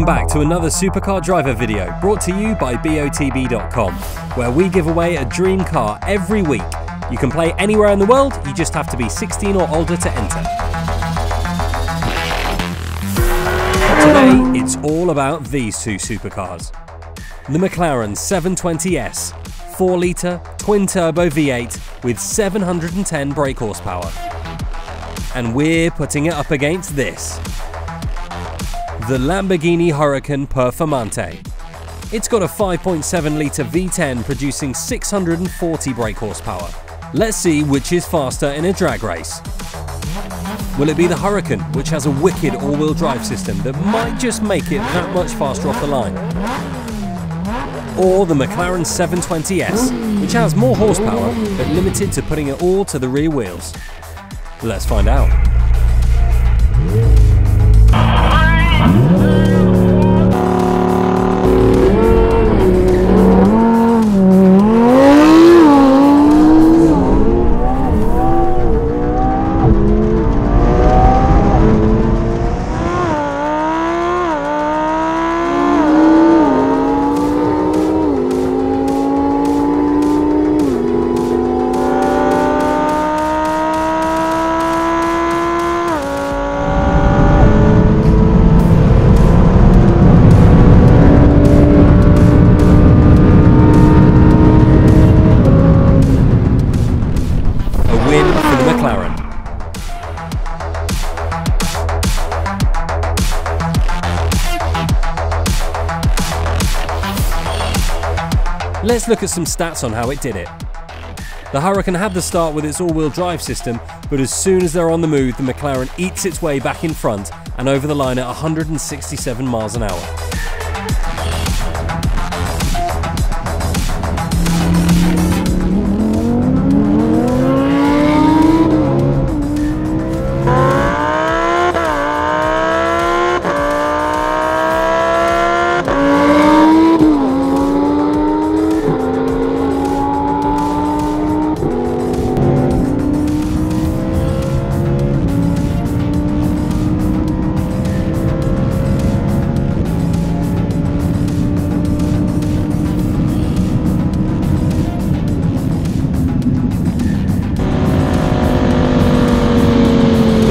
back to another Supercar driver video brought to you by BOTB.com, where we give away a dream car every week. You can play anywhere in the world, you just have to be 16 or older to enter. Today, it's all about these two supercars. The McLaren 720S, 4-litre twin-turbo V8 with 710 brake horsepower. And we're putting it up against this, the Lamborghini Huracan Performante. It's got a 5.7-litre V10 producing 640 brake horsepower. Let's see which is faster in a drag race. Will it be the Huracan, which has a wicked all-wheel drive system that might just make it that much faster off the line? Or the McLaren 720S, which has more horsepower but limited to putting it all to the rear wheels? Let's find out. McLaren. Let's look at some stats on how it did it. The Huracan had the start with its all-wheel drive system, but as soon as they're on the move, the McLaren eats its way back in front and over the line at 167 miles an hour.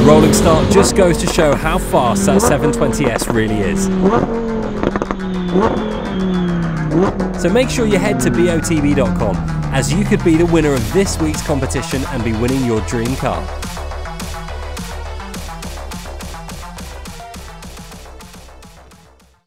Rolling start just goes to show how fast that 720S really is. So make sure you head to BOTB.com, as you could be the winner of this week's competition and be winning your dream car.